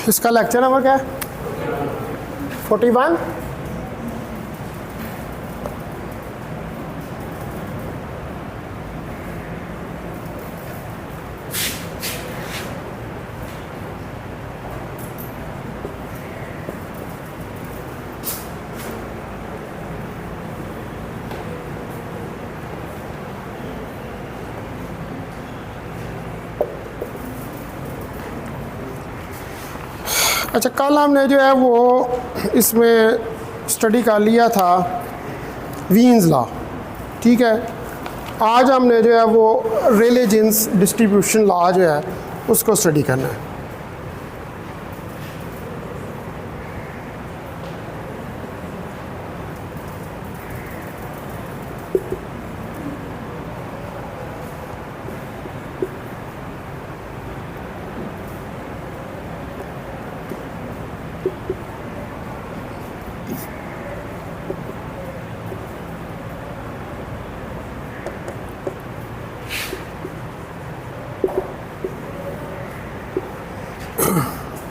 इसका lecture number क्या है? 41। अच्छा, कल हमने जो है वो इसमें स्टडी कर लिया था वीन्स लॉ, ठीक है। आज हमने जो है वो रेले जीन्स डिस्ट्रीब्यूशन लॉ जो है उसको स्टडी करना है।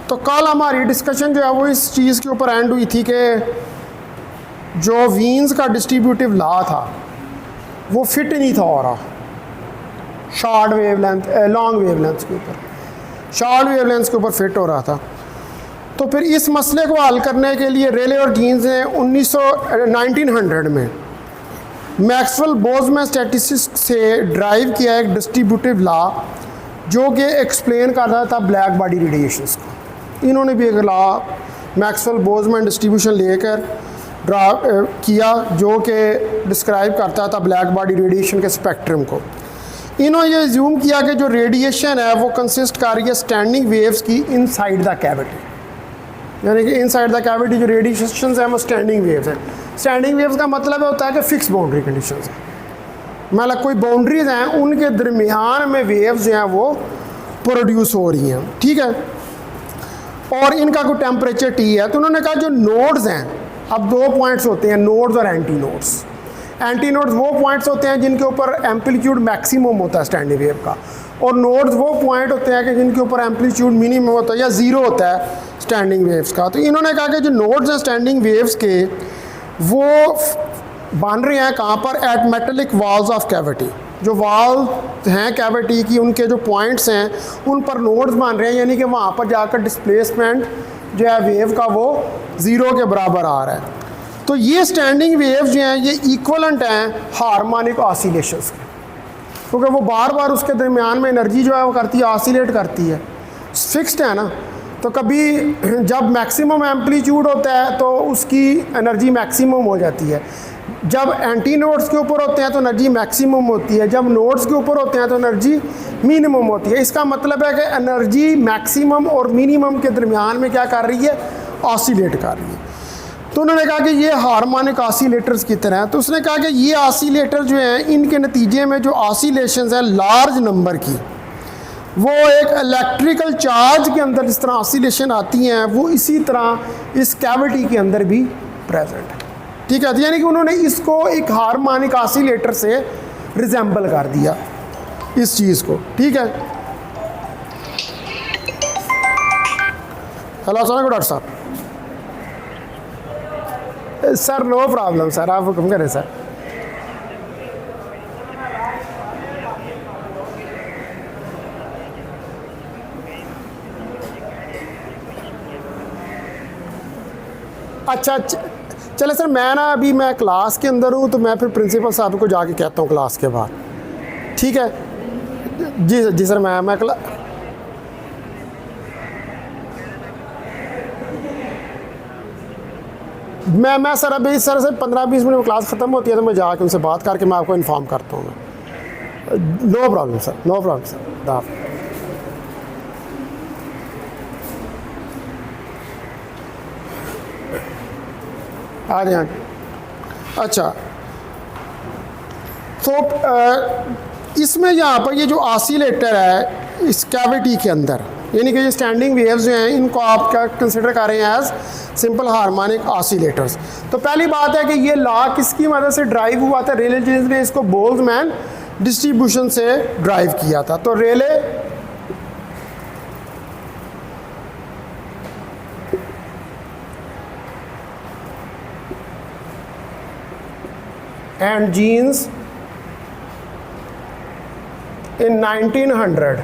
तो कल हमारी डिस्कशन जो है वो इस चीज़ के ऊपर एंड हुई थी कि जो वीन्स का डिस्ट्रीब्यूटिव लॉ था वो फिट नहीं था हो रहा शॉर्ट वेवलेंथ लॉन्ग वेवलेंथ के ऊपर, शॉर्ट वेवलेंथ के ऊपर फिट हो रहा था। तो फिर इस मसले को हल करने के लिए रेले और जीन्स ने 1900 में मैक्सवेल बोल्ट्जमैन स्टैटिस्टिक्स से ड्राइव किया एक डिस्ट्रीब्यूटिव लॉ जो कि एक्सप्लेन करता था ब्लैक बॉडी रेडिएशंस को। इन्होंने भी एक लॉ मैक्सवेल बोल्ट्जमैन डिस्ट्रीब्यूशन लेकर ड्रा किया जो कि डिस्क्राइब करता था ब्लैक बॉडी रेडिएशन के स्पेक्ट्रम को। इन्होंने ये ज्यूम किया कि जो रेडिएशन है वो कंसिस्ट कर रही है स्टैंडिंग वेव्स की इनसाइड द कैविटी, यानी कि इनसाइड द कैविटी जो रेडिएशन है वो स्टैंडिंग वेव्स हैं। स्टैंडिंग वेव्स का मतलब होता है कि फिक्स बाउंड्री कंडीशन है, मतलब कोई बाउंड्रीज हैं उनके दरमियान में वेव्स जो हैं वो प्रोड्यूस हो रही हैं, ठीक है। और इनका कोई टेम्परेचर टी है। तो उन्होंने कहा जो नोड्स हैं, अब दो पॉइंट्स होते हैं, नोड्स और एंटी नोड्स। एंटी नोड्स वो पॉइंट्स होते हैं जिनके ऊपर एम्पलीट्यूड मैक्सिमम होता है स्टैंडिंग वेव का, और नोड्स वो पॉइंट होते हैं कि जिनके ऊपर एम्पलीट्यूड मिनिमम होता है या ज़ीरो होता है स्टैंडिंग वेव्स का। तो इन्होंने कहा कि जो नोड्स हैं स्टैंडिंग वेव्स के वो बन रहे हैं कहाँ पर? At metallic walls of cavity. जो वॉल हैं कैविटी की उनके जो पॉइंट्स हैं उन पर नोड्स बन रहे हैं, यानी कि वहाँ पर जाकर डिस्प्लेसमेंट जो है वेव का वो ज़ीरो के बराबर आ रहा है। तो ये स्टैंडिंग वेव्स जो हैं ये इक्वलेंट हैं हार्मोनिक ऑसिलेशंस के, क्योंकि वो बार बार उसके दरमियान में एनर्जी जो है वो करती है, ऑसिलेट करती है, फिक्स्ड है ना। तो कभी जब मैक्सिमम एम्पलीट्यूड होता है तो उसकी एनर्जी मैक्सिमम हो जाती है, जब एंटी नोड्स के ऊपर होते हैं तो एनर्जी मैक्सिमम होती है, जब नोड्स के ऊपर होते हैं तो एनर्जी मिनिमम होती है। इसका मतलब है कि एनर्जी मैक्सिमम और मिनिमम के दरमियान में क्या कर रही है? ऑसिलेट कर रही है। तो उन्होंने कहा कि ये हार्मोनिक ऑसिलेटर्स की तरह है। तो उसने कहा कि ये ऑसिलेटर जो हैं इनके नतीजे में जो ऑसिलेशंस हैं लार्ज नंबर की, वो एक इलेक्ट्रिकल चार्ज के अंदर जिस तरह ऑसिलेशन आती हैं वो इसी तरह इस कैविटी के अंदर भी प्रेजेंट है, ठीक है। यानी कि उन्होंने इसको एक हार्मोनिक ऑसिलेटर से रिजेंबल कर दिया इस चीज़ को, ठीक है। हेलो अस्सलाम डॉक्टर साहब। सर नो प्रॉब्लम सर, आप हुक्म करें सर। अच्छा चले सर, मैं ना अभी मैं क्लास के अंदर हूँ तो मैं फिर प्रिंसिपल साहब को जाके कहता हूँ क्लास के बाद, ठीक है। जी सर, मैं सर अभी सर से 15-20 मिनट में क्लास ख़त्म होती है तो मैं जाके उनसे बात करके मैं आपको इन्फॉर्म करता हूँ। No problem sir, no problem sir. आ जाए। अच्छा, तो इसमें यहाँ पर ये जो ऑसिलेटर है इस कैविटी के अंदर, यानी कि ये स्टैंडिंग वेव्स जो हैं इनको आप क्या कंसिडर कर रहे हैं एज सिंपल हार्मोनिक ऑसिलेटर्स। तो पहली बात है कि ये लॉ किसकी मदद से ड्राइव हुआ था? रेले जीन्स ने इसको बोल्ट्जमैन डिस्ट्रीब्यूशन से ड्राइव किया था। तो रेले and genes in 1900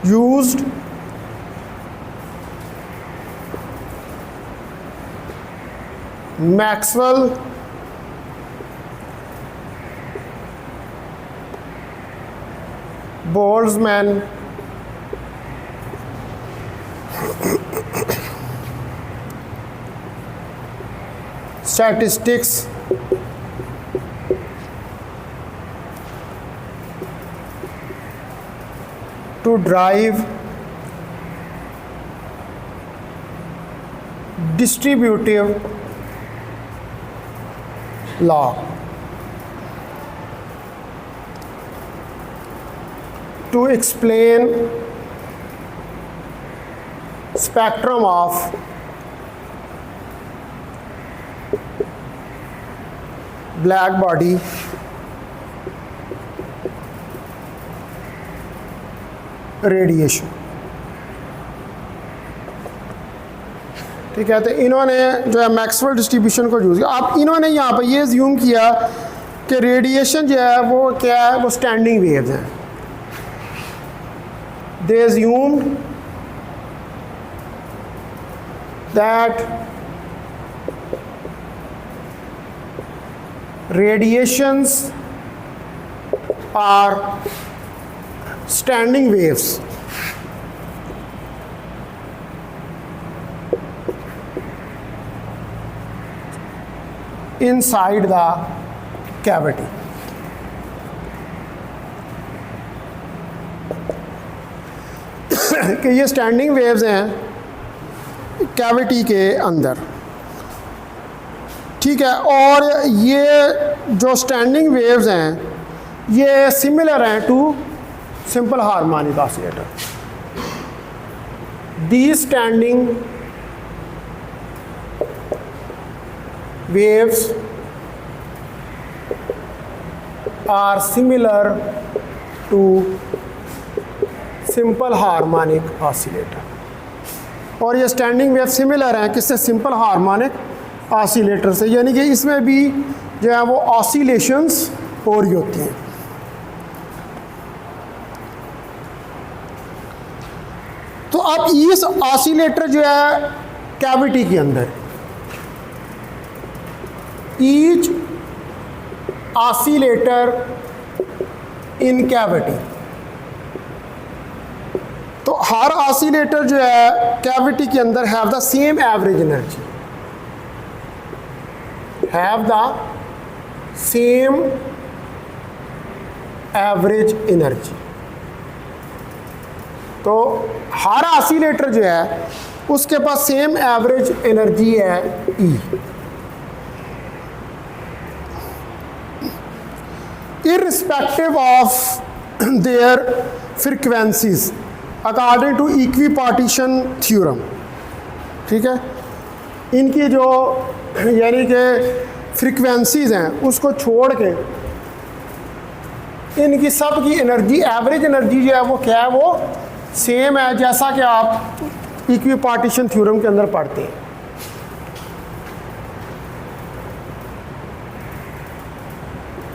used Maxwell Boltzmann statistics to drive distributive law. To explain spectrum of black body radiation. ठीक है, तो इन्होंने जो है मैक्सवेल डिस्ट्रीब्यूशन को यूज़ किया। अब इन्होंने यहाँ पर ये ज्यूम किया कि रेडिएशन जो है वो क्या है, वो स्टैंडिंग वेव्स हैं। दे assumed that radiations are standing waves inside the cavity. कि ये स्टैंडिंग वेव्स हैं कैविटी के अंदर। ठीक है, और ये जो स्टैंडिंग वेव्स हैं ये सिमिलर हैं to simple harmonic oscillator. The standing waves are similar to simple harmonic oscillator. और ये स्टैंडिंग वेव सिमिलर हैं किससे, सिंपल हार्मोनिक ऑसिलेटर से, यानी कि इसमें भी जो है वो ऑसिलेशंस हो रही होती हैं। तो अब इस ऑसिलेटर जो है कैविटी के अंदर, ईच ऑसिलेटर इन कैविटी, तो हर ऑसिलेटर जो है कैविटी के अंदर have the same average energy, have the same average energy. तो हर ऑसिलेटर जो है उसके पास सेम एवरेज एनर्जी है E। irrespective of their frequencies according to equipartition theorem। ठीक है, इनकी जो यानी कि फ्रीक्वेंसीज हैं उसको छोड़ के इनकी सब की एनर्जी, एवरेज एनर्जी जो है वो क्या है, वो सेम है, जैसा कि आप इक्विपार्टीशन थ्योरम के अंदर पढ़ते हैं।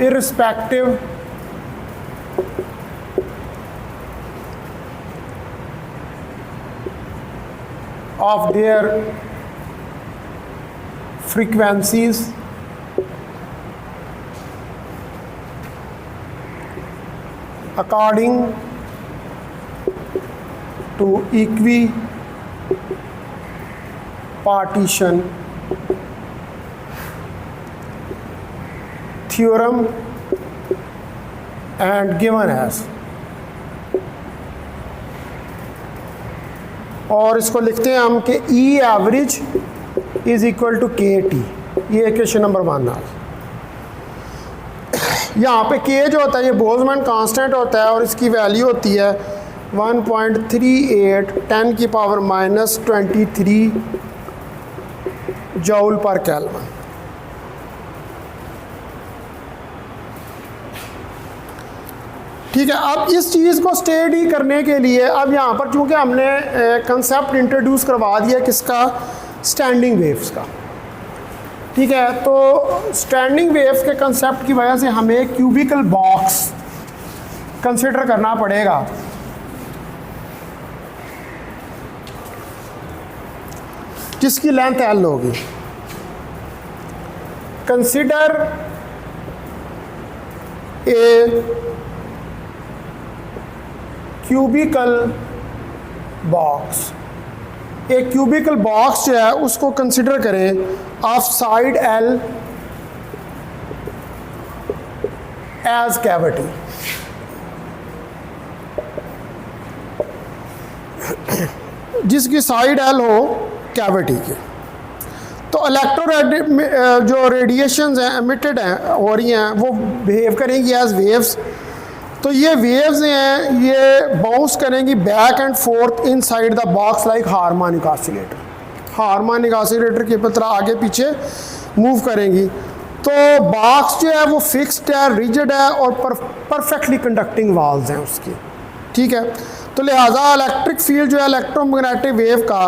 irrespective of their frequencies according to equipartition theorem and given as, और इसको लिखते हैं हम कि E average is equal to KT। ये इक्वेशन नंबर 1 है। यहाँ पे K जो होता है ये बोल्ट्जमैन कांस्टेंट होता है और इसकी वैल्यू होती है 1.38 10 की पावर -23 जूल पर केल्विन। ठीक है, अब इस चीज़ को स्टडी करने के लिए अब यहाँ पर चूँकि हमने कंसेप्ट इंट्रोड्यूस करवा दिया किसका, स्टैंडिंग वेव्स का। ठीक है, तो स्टैंडिंग वेव्स के कंसेप्ट की वजह से हमें क्यूबिकल बॉक्स कंसिडर करना पड़ेगा। जिसकी लेंथ एल होगी। Consider a cubical box. एक क्यूबिकल बॉक्स जो है उसको कंसिडर करें of side L as cavity. जिसकी साइड एल हो कैविटी के। तो इलेक्ट्रो जो रेडिएशंस हैं एमिटेड हैं हो रही हैं वो बिहेव करेंगी एज वेव्स। तो ये वेव्स हैं ये बाउंस करेंगी back and fourth inside the box like harmonic oscillator. Harmonic oscillator की तरह आगे पीछे मूव करेंगी। तो बॉक्स जो है वो फिक्स्ड है, रिजिड है और परफेक्टली कंडक्टिंग वॉल्स हैं उसकी। ठीक है, तो लिहाजा इलेक्ट्रिक फील्ड जो है इलेक्ट्रोमैग्नेटिक वेव का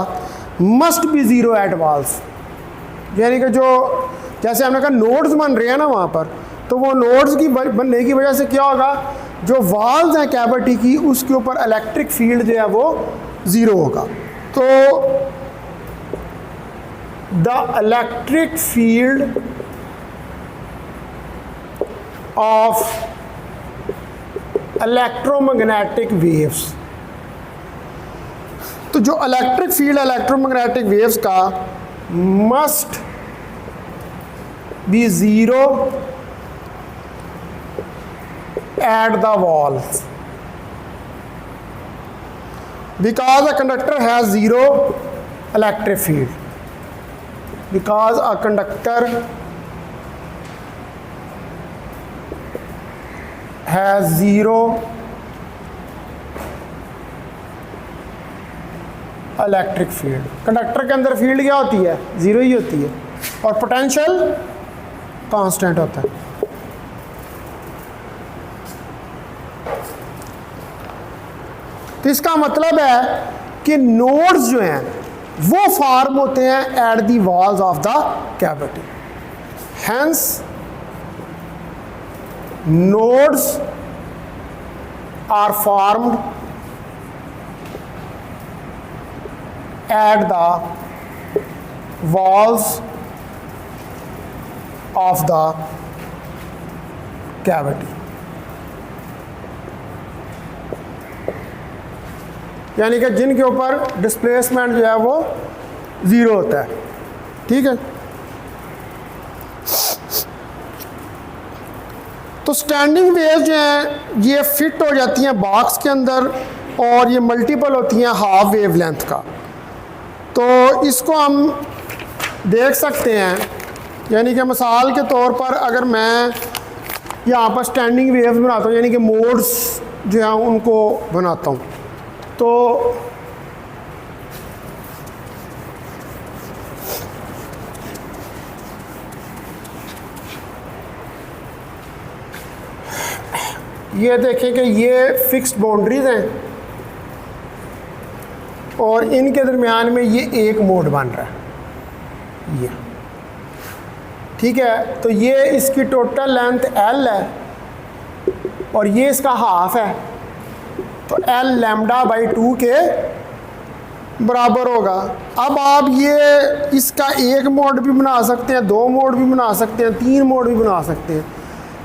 must be zero at walls. यानी कि जो जैसे हमने कहा नोड्स बन रहे हैं ना वहाँ पर, तो वो नोड्स की बनने की वजह से क्या होगा, जो वॉल्स हैं कैविटी की उसके ऊपर इलेक्ट्रिक फील्ड जो है वो ज़ीरो होगा। तो the electric field of electromagnetic waves, तो जो इलेक्ट्रिक फील्ड इलेक्ट्रोमैग्नेटिक वेव्स का must be zero at the walls because a conductor has zero electric field. Because a conductor has zero electric field. Conductor के अंदर field क्या होती है, zero ही होती है और पोटेंशियल कांस्टेंट होता है। तो इसका मतलब है कि नोड्स जो हैं वो फॉर्म होते हैं at the walls of the cavity. Hence nodes are formed at the walls of the cavity. यानी कि जिनके ऊपर डिस्प्लेसमेंट जो है वो ज़ीरो होता है। ठीक है, तो स्टैंडिंग वेव जो हैं ये फिट हो जाती हैं बॉक्स के अंदर और ये मल्टीपल होती हैं हाफ वेव लेंथ का। तो इसको हम देख सकते हैं, यानी कि मिसाल के तौर पर अगर मैं यहाँ पर स्टैंडिंग वेव्स बनाता हूँ, यानी कि मोड्स जो हैं उनको बनाता हूँ, तो ये देखें कि ये फिक्स्ड बाउंड्रीज हैं और इनके दरमियान में ये एक मोड बन रहा है ये। ठीक है, तो ये इसकी टोटल लेंथ एल है और ये इसका हाफ है, तो एल लैम्डा बाई 2 के बराबर होगा। अब आप ये इसका एक मोड भी बना सकते हैं, 2 मोड भी बना सकते हैं, 3 मोड भी बना सकते हैं,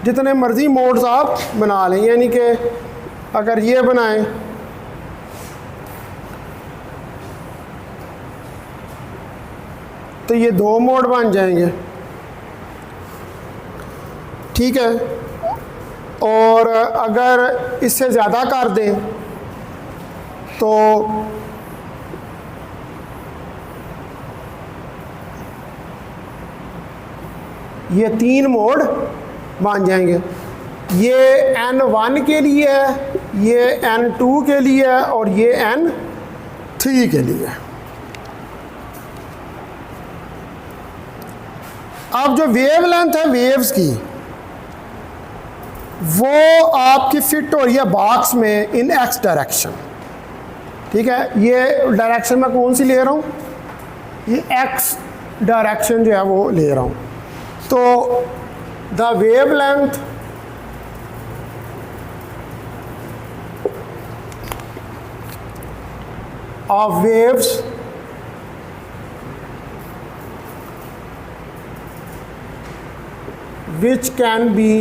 जितने मर्जी मोड्स आप बना लें। यानी कि अगर ये बनाएं तो ये 2 मोड बन जाएंगे। ठीक है, और अगर इससे ज़्यादा कर दें तो ये 3 मोड बन जाएंगे। ये N1 के लिए है, ये N2 के लिए है और ये N3 के लिए है। अब जो वेव लेंथ है वेव्स की वो आपकी फिट हो रही है बॉक्स में इन एक्स डायरेक्शन। ठीक है, ये डायरेक्शन मैं कौन सी ले रहा हूँ, ये एक्स डायरेक्शन जो है वो ले रहा हूँ। तो the wavelength of waves which can be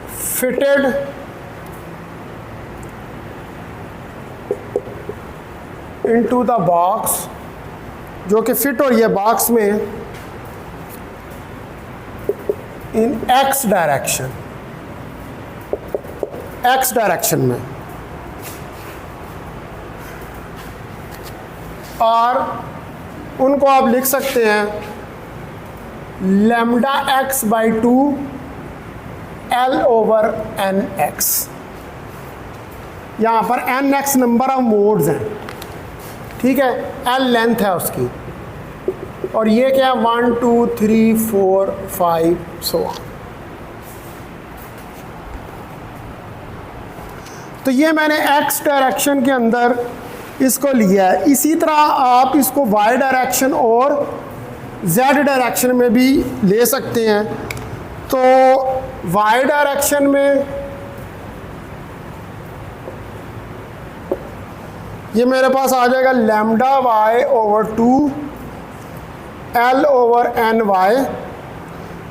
fitted into the box, जो कि फिट हो रही है बॉक्स में in x direction, x direction में, और उनको आप लिख सकते हैं lambda x by 2 L over n x. यहाँ पर n x number of modes हैं, ठीक है, L लेंथ है उसकी, और ये क्या है 1 2 3 4 5 सो ऑन। तो ये मैंने x डायरेक्शन के अंदर इसको लिया है। इसी तरह आप इसको y डायरेक्शन और z डायरेक्शन में भी ले सकते हैं। तो y डायरेक्शन में ये मेरे पास आ जाएगा lambda y over 2 L over N Y.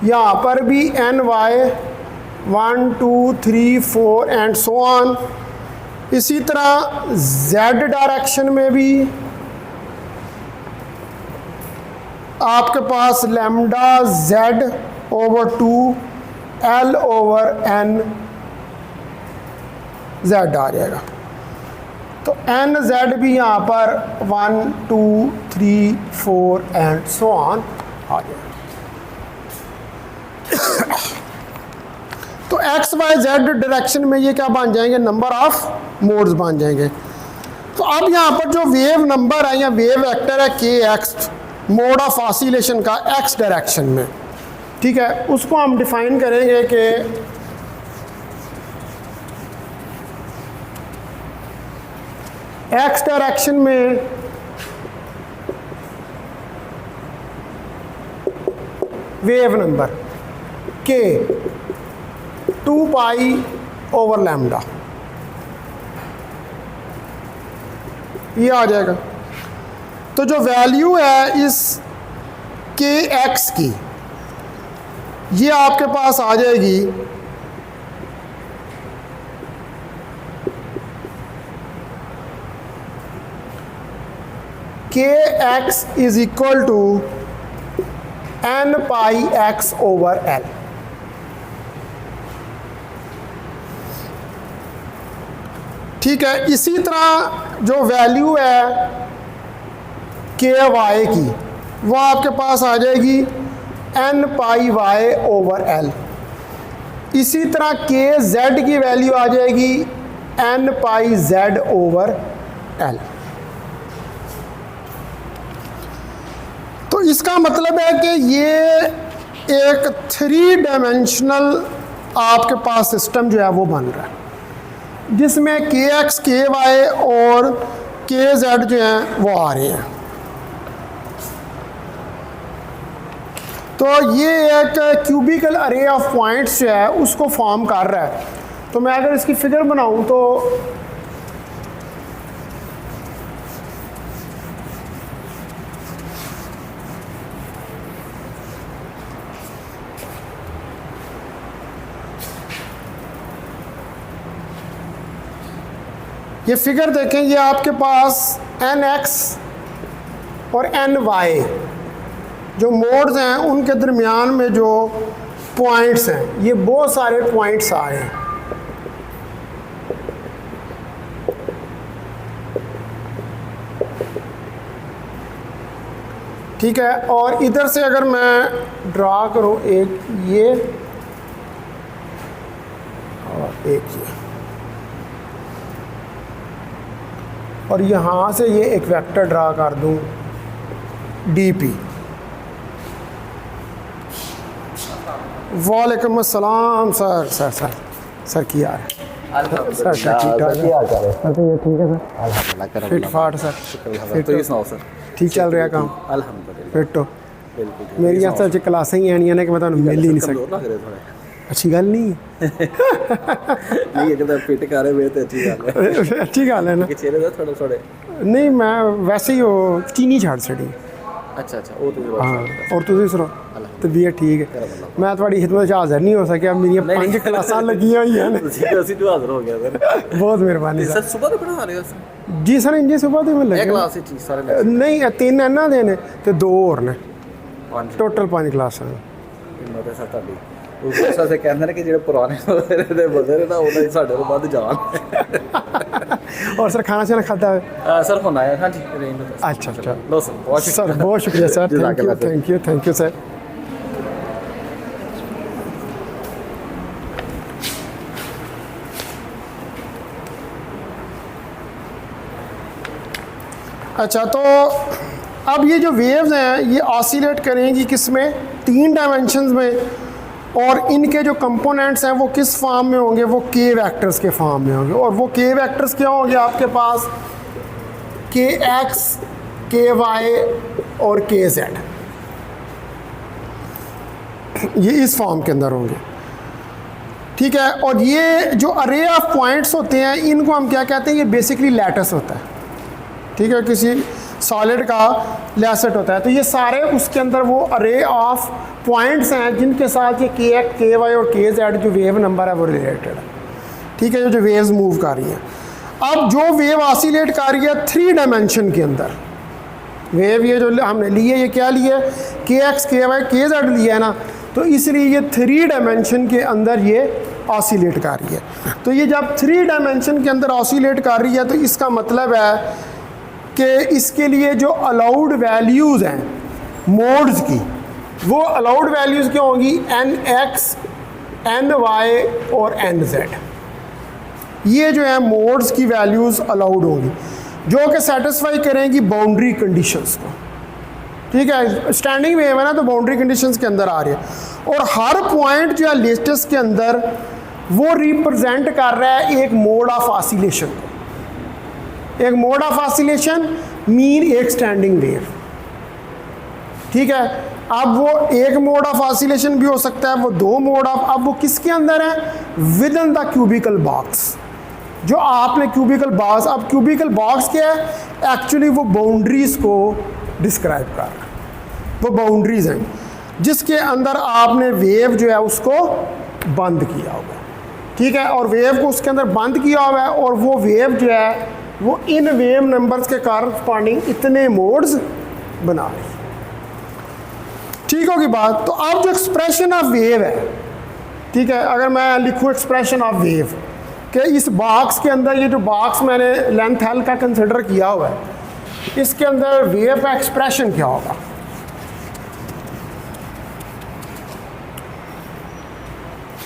यहाँ पर भी N Y 1 2 3 4 and so on. इसी तरह z डायरेक्शन में भी आपके पास lambda z over 2 L over n z आ जाएगा। तो एन जेड भी यहाँ पर 1 2 3 4 एंड सो ऑन आ जाएगा। तो एक्स वाई जेड डायरेक्शन में ये क्या बन जाएंगे, नंबर ऑफ मोड्स बन जाएंगे। तो अब यहाँ पर जो वेव नंबर है या वेव वेक्टर है के एक्स, मोड ऑफ ऑसिलेशन का एक्स डायरेक्शन में, ठीक है, उसको हम डिफाइन करेंगे कि एक्स डायरेक्शन में वेव नंबर के 2 पाई ओवर लैम्डा, ये आ जाएगा। तो जो वैल्यू है इस के एक्स की, ये आपके पास आ जाएगी k x is equal to n pi x over L. ठीक है, इसी तरह जो वैल्यू है के वाई की, वो आपके पास आ जाएगी N pi Y over L. इसी तरह के जेड की वैल्यू आ जाएगी N pi Z over L. तो इसका मतलब है कि ये एक 3 डायमेंशनल आपके पास सिस्टम जो है वो बन रहा है, जिसमें के एक्स के वाई और के जेड जो हैं वो आ रहे हैं। तो ये एक क्यूबिकल अरे ऑफ पॉइंट्स जो है उसको फॉर्म कर रहा है। तो मैं अगर इसकी फिगर बनाऊं तो ये फिगर देखें, ये आपके पास एन एक्स और एन वाई जो मोड्स हैं उनके दरमियान में जो पॉइंट्स हैं, ये बहुत सारे पॉइंट्स आ रहे हैं। ठीक है, और इधर से अगर मैं ड्रा करूं एक ये और एक ये, और यहाँ से ये एक वेक्टर ड्रा कर दूं डी पी। वालेकुम अस्सलाम सर क्या है? अल्हम्दुलिल्लाह सर ठीक ठाक क्या हाल चाल है? सर तो ये ठीक है सर अल्हम्दुलिल्लाह करम फिट फाट सर तो ये सुनाओ सर। ठीक चल रहा काम अल्हम्दुलिल्लाह फिट हो बिल्कुल ठीक। मेरी असल च क्लासां ही आनियां ने कि मैं तुहानूं मिल ही नहीं कमजोर सकता लग रहे थोड़े। अच्छी गल नहीं नहीं है कि फिट कर रहे हुए तो अच्छी गल है है अच्छी गल है ना कि चेहरे दा थोड़े थोड़े। नहीं मैं वैसे ही वो चीनी छड़ छड़ी अच्छा अच्छा वो तो हाँ और तुसीं सुनो तबीयत ठीक है मैं थोड़ी खिदमत च हाज़र नहीं हो सकिया मेरियां 5 क्लासां लगियां होईयां ने ਅਸੀਂ तो हाजिर हो गया सर। बहुत मेहरबानी सर सर सुबह तो पढ़ा रहे हो सर? जी सर इंजी सुबह तो मैं एक लगे क्लास ही चीज सारे नहीं 3 ਇਹਨਾਂ ਦੇ ਨੇ ਤੇ 2 ਹੋਰ ਨੇ पांच ਟੋਟਲ 5 ਕਲਾਸਾਂ ਹਿੰਮਤ ਹੈ ਸਰ ਤੁਹਾਡੀ। ਉਸ ਹਿਸਾਬ ਸੇ ਕਹਿੰਦੇ ਨੇ ਕਿ ਜਿਹੜੇ ਪੁਰਾਣੇ ਦੇ ਬੰਦੇ ਨੇ ਨਾ ਉਹਨਾਂ ਹੀ ਸਾਡੇ ਤੋਂ ਵੱਧ ਜਾਣ। और सर खाना शाना खाता है सर ਹੁਣ ਆਇਆ ਹਾਂਜੀ ਰੇਂਜ में अच्छा अच्छा लो सर बहुत सर बहुत शुक्रिया सर जज़ाकल्लाह थैंक यू सर अच्छा तो अब ये जो वेव्स हैं ये ऑसिलेट करेंगी किस में 3 डायमेंशंस में और इनके जो कंपोनेंट्स हैं वो किस फॉर्म में होंगे वो के वेक्टर्स के फॉर्म में होंगे और वो के वेक्टर्स क्या होंगे आपके पास के एक्स के वाई और के जेड ये इस फॉर्म के अंदर होंगे ठीक है और ये जो अरे ऑफ पॉइंट्स होते हैं इनको हम क्या कहते हैं ये बेसिकली लैटिस होता है ठीक है किसी सॉलिड का लैसेट होता है तो ये सारे उसके अंदर वो अरे ऑफ पॉइंट्स हैं जिनके साथ ये के एक्स के वाई और के जेड जो वेव नंबर है वो रिलेटेड है ठीक है जो वेव्स मूव कर रही हैं अब जो वेव ऑसिलेट कर रही है 3 डायमेंशन के अंदर वेव ये जो हमने लिए ये क्या लिए के एक्स के वाई के जेड लिया है ना तो इसलिए ये 3 डायमेंशन के अंदर ये ऑसिलेट कर रही है तो ये जब 3 डायमेंशन के अंदर ऑसिलेट कर रही है तो इसका मतलब है कि इसके लिए जो अलाउड वैल्यूज़ हैं मोड्स की वो अलाउड वैल्यूज़ क्या होंगी एन एक्स एन वाई और एन जेड ये जो है मोड्स की वैल्यूज़ अलाउड होंगी जो कि सेटिस्फाई करेंगी बाउंड्री कंडीशंस को ठीक है स्टैंडिंग वेव है ना तो बाउंड्री कंडीशंस के अंदर आ रही है और हर पॉइंट जो है लेटेस्ट के अंदर वो रिप्रेजेंट कर रहा है एक मोड ऑफ ऑसिलेशन को एक मोड ऑफ ऑसिलेशन मीन एक स्टैंडिंग वेव ठीक है अब वो एक मोड ऑफ ऑसिलेशन भी हो सकता है वो 2 मोड ऑफ अब वो किसके अंदर है with in the cubicle box जो आपने क्यूबिकल बॉक्स अब क्यूबिकल बॉक्स क्या है एक्चुअली वो बाउंड्रीज को डिस्क्राइब कर रहा है वो बाउंड्रीज हैं जिसके अंदर आपने वेव जो है उसको बंद किया हुआ है ठीक है और वेव को उसके अंदर बंद किया हुआ है और वो वेव जो है वो इन वेव नंबर्स के कारस्पॉन्डिंग इतने मोड्स बना रही है ठीक होगी बात तो अब जो एक्सप्रेशन ऑफ वेव है ठीक है अगर मैं लिखूँ एक्सप्रेशन ऑफ वेव कि इस बॉक्स के अंदर ये जो बॉक्स मैंने लेंथ एल का कंसिडर किया हुआ है इसके अंदर वेव का एक्सप्रेशन क्या होगा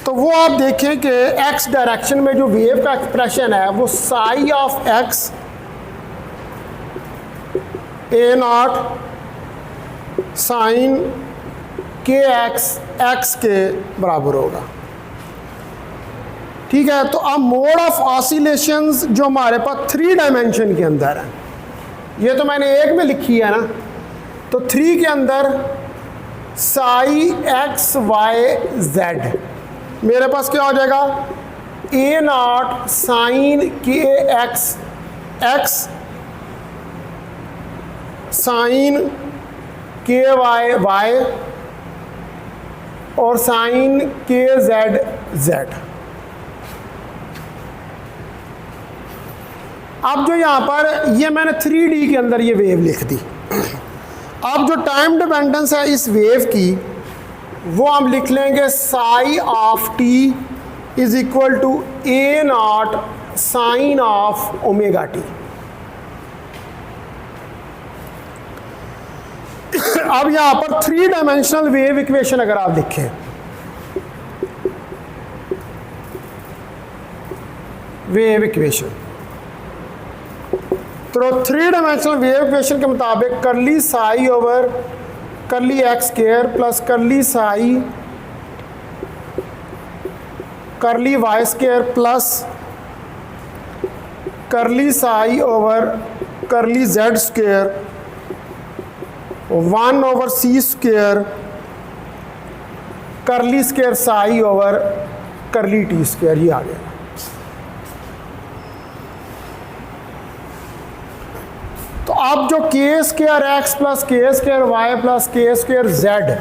तो वो आप देखें कि एक्स डायरेक्शन में जो वेव का एक्सप्रेशन है वो psi of x a naught sine k x x के बराबर होगा ठीक है तो अब मोड ऑफ ऑसिलेशंस जो हमारे पास 3 डायमेंशन के अंदर है ये तो मैंने एक में लिखी है ना तो 3 के अंदर साई एक्स वाई जेड मेरे पास क्या हो जाएगा ए naught sine k x x sign के वाई वाई और साइन के जेड जेड अब जो यहाँ पर ये मैंने 3D के अंदर ये वेव लिख दी अब जो टाइम डिपेंडेंस है इस वेव की वो हम लिख लेंगे psi of t is equal to a naught sine of omega t अब यहां पर 3 डायमेंशनल वेव इक्वेशन अगर आप देखें वेव इक्वेशन तो 3 डायमेंशनल वेव इक्वेशन के मुताबिक curly psi over curly X square plus curly psi curly Y square plus curly psi over curly Z square 1 over C square curly square psi over curly T square, ये आ गया। तो अब जो K square x plus के square Y plus के square Z,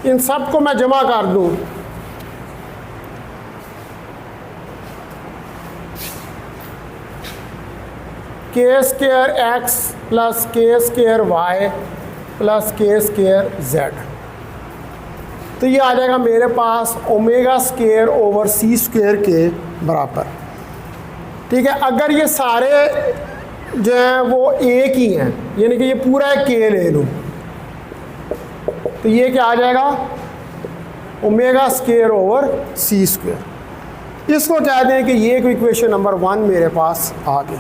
इन सब को मैं जमा कर दूं के स्क्वेयर एक्स प्लस के स्क्वेयर वाई प्लस के स्क्वेयर जेड, तो ये आ जाएगा मेरे पास omega square over C square के बराबर। ठीक है, अगर ये सारे जो हैं वो एक ही हैं, यानी कि ये पूरा एक के ले लूँ, तो ये क्या आ जाएगा omega square over C square. इसको कह दें कि ये कोई इक्वेशन नंबर 1 मेरे पास आ गई।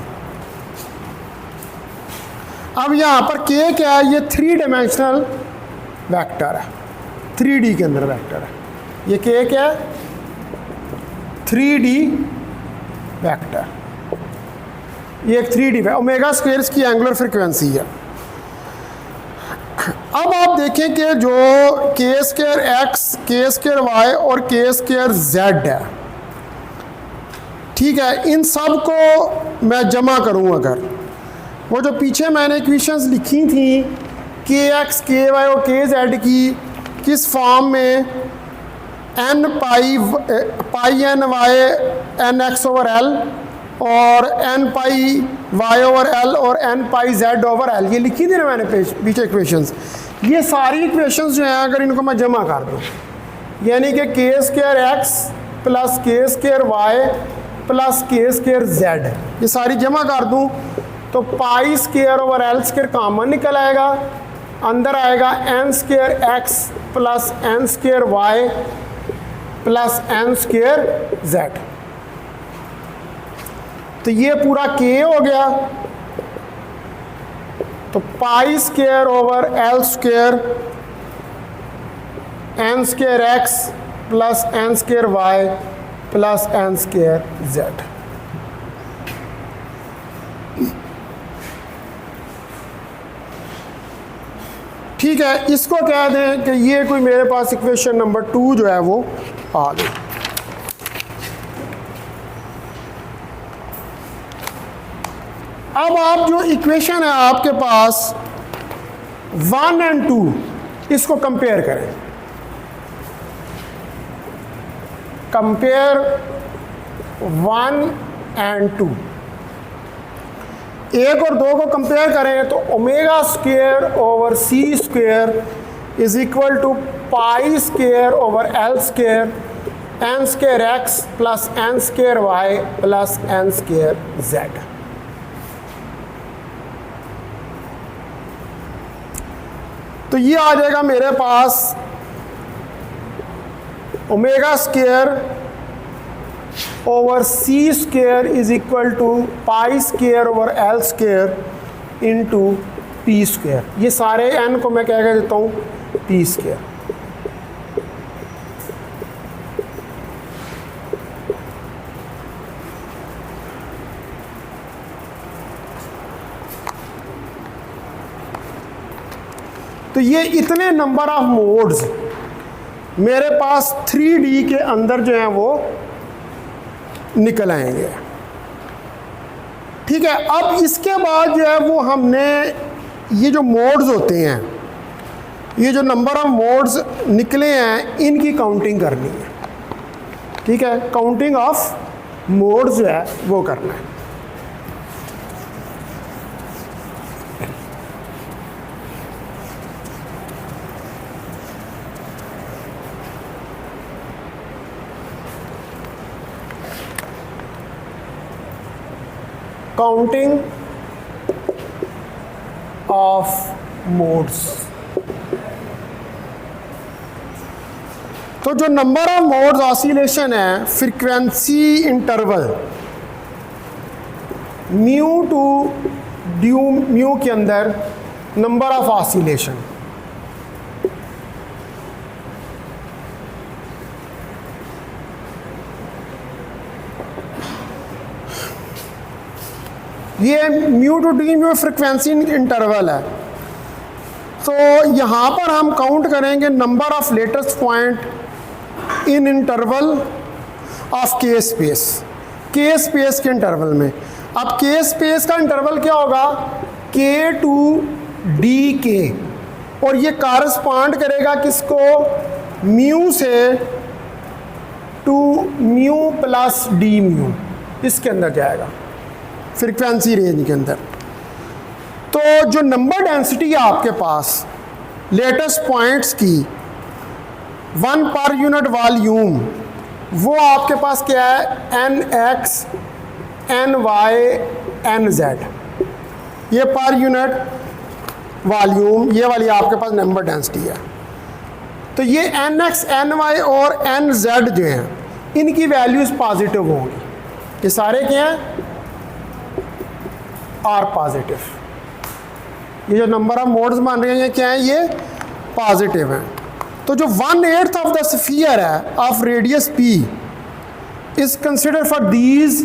अब यहाँ पर के क्या है, ये 3 डायमेंशनल वेक्टर है, 3D के अंदर वेक्टर है। ये के क्या है, 3D वेक्टर, ये एक 3D है। ओमेगा स्क्वेयर की एंगुलर फ्रीक्वेंसी है। अब आप देखें कि जो के स्क्वेयर एक्स, के स्क्वेयर वाई और के स्क्वेयर जेड है, ठीक है, इन सब को मैं जमा करूँ, अगर वो जो पीछे मैंने इक्वेशंस लिखी थी के एक्स के वाई और के जेड की, किस फॉर्म में N pi N Y N X over L और N pi Y over L और N pi Z over L, ये लिखी थी ना मैंने पीछे इक्वेशंस। ये सारी इक्वेशंस जो हैं अगर इनको मैं जमा कर दूँ, यानी कि के स्क्वेयर एक्स प्लस के स्क्वेयर वाई प्लस के स्क्वेयर जेड, ये सारी जमा कर दूँ तो pi square over L square common निकल आएगा, अंदर आएगा n square x plus N square Y plus N square Z. तो ये पूरा के हो गया, तो pi square over L square N square x plus N square Y plus N square z. ठीक है, इसको कह दें कि ये कोई मेरे पास इक्वेशन नंबर 2 जो है वो आ गई। अब आप जो इक्वेशन है आपके पास 1 और 2, इसको कंपेयर करें। कंपेयर 1 और 2, 1 और 2 को कंपेयर करें तो omega square over C square is equal to pi square over L square N square x plus N square Y plus N square Z. तो ये आ जाएगा मेरे पास omega square over C square is equal to pi square over L square into P square. ये सारे N को मैं क्या कह देता हूँ पी स्क्वेयर। तो ये इतने नंबर ऑफ मोड्स मेरे पास 3D के अंदर जो हैं वो निकल आएंगे। ठीक है, अब इसके बाद जो है वो हमने ये जो मोड्स होते हैं, ये जो नंबर ऑफ मोड्स निकले हैं, इनकी काउंटिंग करनी है। ठीक है, काउंटिंग ऑफ मोड्स जो है वो करना है। Counting of modes. तो जो नंबर ऑफ मोड्स ऑसिलेशन है, frequency interval mu two due mu के अंदर नंबर ऑफ ऑसिलेशन, ये mu two D mu frequency interval है। तो यहाँ पर हम काउंट करेंगे number of latest point in interval of के स्पेस, के स्पेस के इंटरवल में। अब के स्पेस का इंटरवल क्या होगा, के टू डी के, और ये कारस्पॉन्ड करेगा किसको, म्यू से to mu plus d mu, इसके अंदर जाएगा फ्रीक्वेंसी रेंज के अंदर। तो जो नंबर डेंसिटी है आपके पास लेटेस्ट पॉइंट्स की 1 पर यूनिट वॉल्यूम, वो आपके पास क्या है, n x n Y n z, ये पर यूनिट वॉल्यूम, ये वाली आपके पास नंबर डेंसिटी है। तो ये एन एक्स एन वाई और एन जेड जो हैं, इनकी वैल्यूज पॉजिटिव होंगी। ये सारे क्या हैं, आर पॉजिटिव। ये जो नंबर ऑफ मोड्स बन रहे हैं ये क्या है, ये पॉजिटिव हैं। तो जो 1/8 ऑफ द स्फीयर है of radius P is consider for these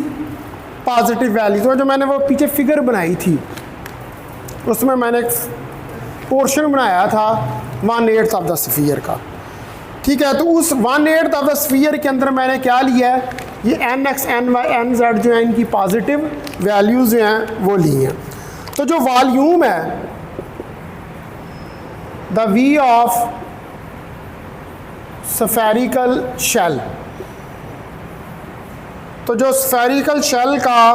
positive values. तो जो मैंने वो पीछे फिगर बनाई थी उसमें मैंने एक पोर्शन बनाया था 1/8 ऑफ द स्फीयर का, ठीक है। तो उस 1/8 ऑफ द स्फीयर के अंदर मैंने क्या लिया है, ये n x n Y n z जो है, इनकी पॉजिटिव वैल्यूज जो हैं वो ली हैं। तो जो वॉल्यूम है, the V of spherical shell, तो जो स्फेरिकल शेल का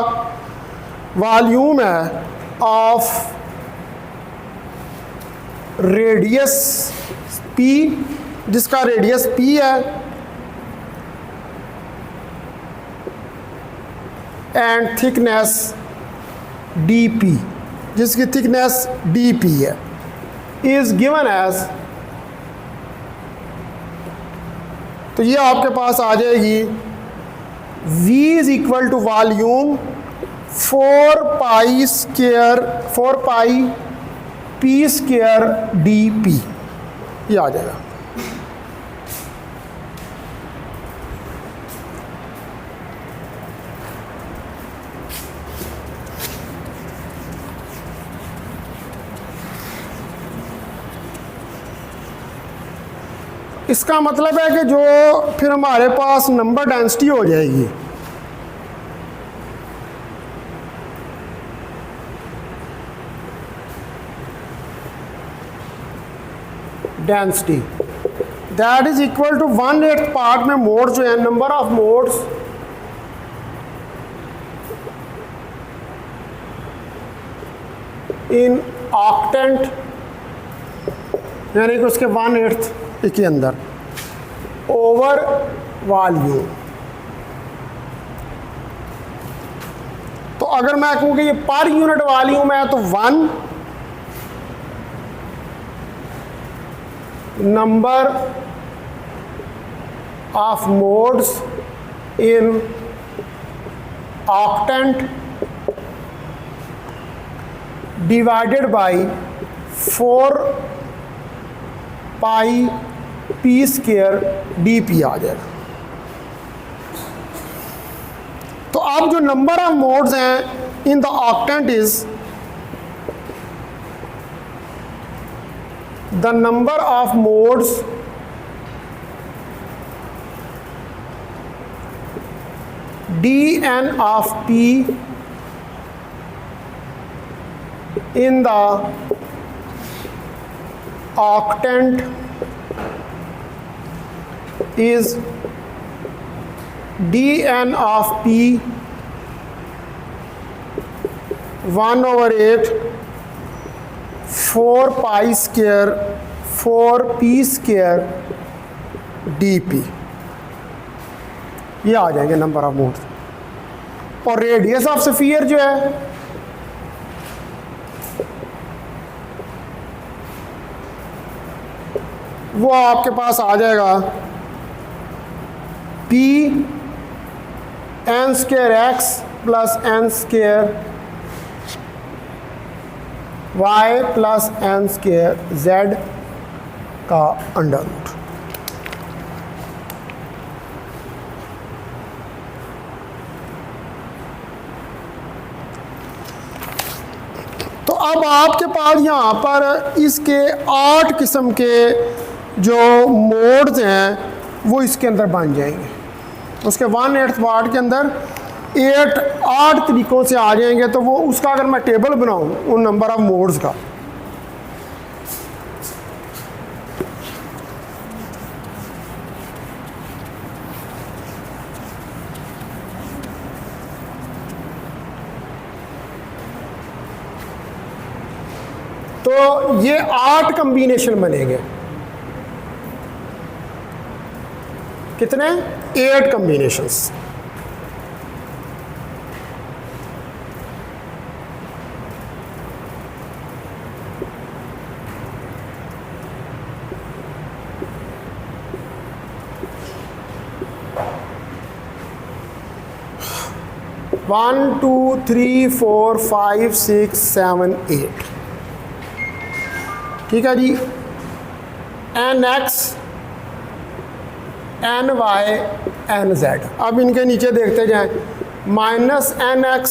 वॉल्यूम है ऑफ रेडियस पी, जिसका रेडियस पी है, एंड थिकनेस डी पी, जिसकी थिकनेस डी पी है, इज गिवन एज, तो ये आपके पास आ जाएगी v is equal to volume 4 pi P square D p, ये आ जाएगा। इसका मतलब है कि जो फिर हमारे पास नंबर डेंसिटी हो जाएगी, density that is equal to 1/8 part में मोड्स जो है, number of modes in octant, यानी कि उसके 1/8 के अंदर ओवर वॉल्यूम। तो अगर मैं कहूँ कि ये पर यूनिट वॉल्यूम है तो 1 number of modes in octant divided by 4 pi P square D P आ जाएगा। तो अब जो नंबर ऑफ मोड्स हैं in the octant is the number of modes D N of P in the octant is dn of p 1/8 4 pi square 4 P square dp, ये आ जाएंगे number of modes. और रेडियस ऑफ स्फीयर जो है वो आपके पास आ जाएगा p n square x plus n square y plus n square z का अंडर रूट। अब आपके पास यहाँ पर इसके 8 किस्म के जो मोड्स हैं वो इसके अंदर बन जाएंगे। उसके 1/8 पार्ट के अंदर 8 तरीक़ों से आ जाएंगे। तो वो उसका अगर मैं टेबल बनाऊँ उन नंबर ऑफ मोड्स का, तो ये 8 कम्बिनेशन बनेंगे। कितने? 8 कम्बिनेशंस। वन, 2, 3, 4, 5, 6, 7, 8। ठीक है जी। NX, NY, NZ। अब इनके नीचे देखते जाएं। -NX, -NX,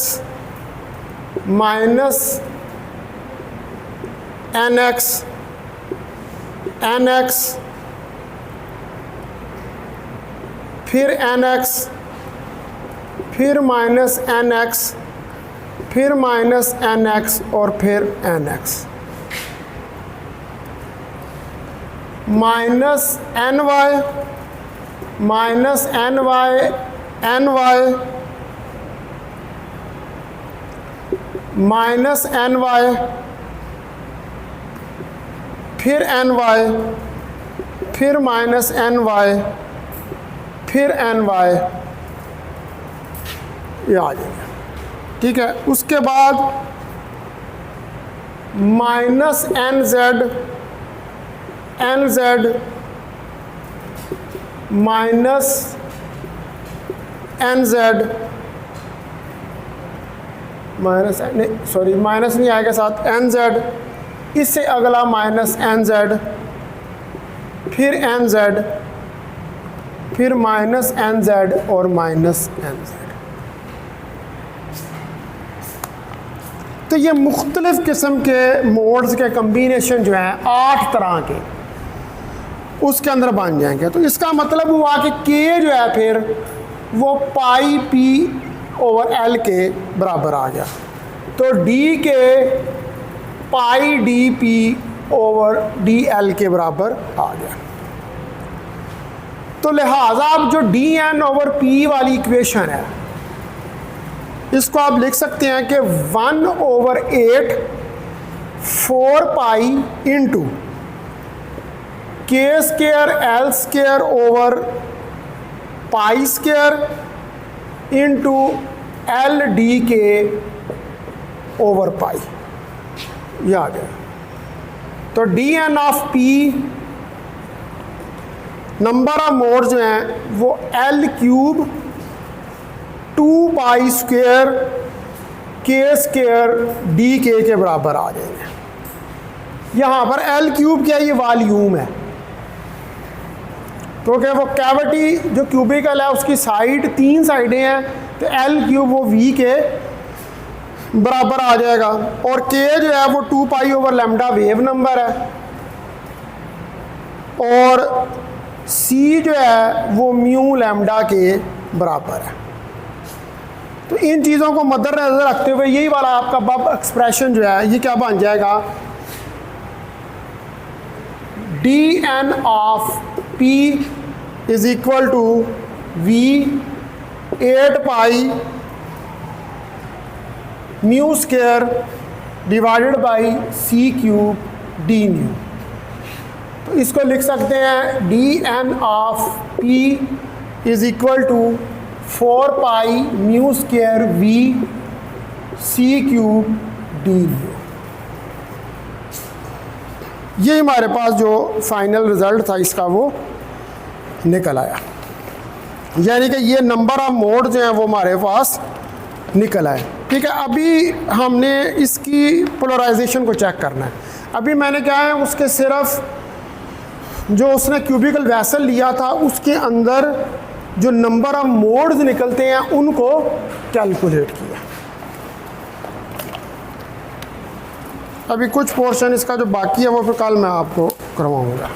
NX, फिर NX, फिर -NX, फिर -NX और फिर NX। -NY, -NY, NY, -NY, फिर NY, फिर -NY, फिर NY, ये आ जाएगा। ठीक है। उसके बाद -NZ, NZ, -NZ, sorry minus नहीं आएगा साथ, NZ, इससे अगला -NZ, फिर NZ, फिर -NZ और -NZ। तो ये मुख्तलिफ़ किस्म के मोड्स के कम्बिनेशन जो हैं 8 तरह के उसके अंदर बन जाएंगे। तो इसका मतलब हुआ कि K जो है फिर वो πP/L के बराबर आ गया। तो D के πDP/DL के बराबर आ गया। तो लिहाजा अब जो DN/P वाली इक्वेशन है इसको आप लिख सकते हैं कि 1/8 4π into K² L² π² into LDK/π, यह आ गया। तो DN/P नंबर ऑफ मोड जो हैं वो L³ 2π² K² DK के बराबर आ जाएंगे। यहाँ पर L³ क्या है? ये वॉल्यूम है, क्योंकि वो कैविटी जो क्यूबिकल है उसकी साइड 3 साइडें हैं, तो L³ वो V के बराबर आ जाएगा। और K जो है वो 2π/λ वेव नंबर है, और C जो है वो μ के बराबर है। तो इन चीज़ों को मद्देनज़र रखते हुए यही वाला आपका बब एक्सप्रेशन जो है ये क्या बन जाएगा? DN/P is equal to V 8π μ² divided by C³ dν। तो इसको लिख सकते हैं DN/P is equal to 4π μ² V C³ dν। ये हमारे पास जो फाइनल रिज़ल्ट था इसका वो निकल आया, यानी कि ये नंबर ऑफ मोड जो हैं वो हमारे पास निकल आए। ठीक है। अभी हमने इसकी पोलराइजेशन को चेक करना है। अभी मैंने क्या है उसके सिर्फ जो उसने क्यूबिकल वैसल लिया था उसके अंदर जो नंबर ऑफ मोड्स निकलते हैं उनको कैलकुलेट किया। अभी कुछ पोर्शन इसका जो बाकी है वो फिर कल मैं आपको करवाऊँगा।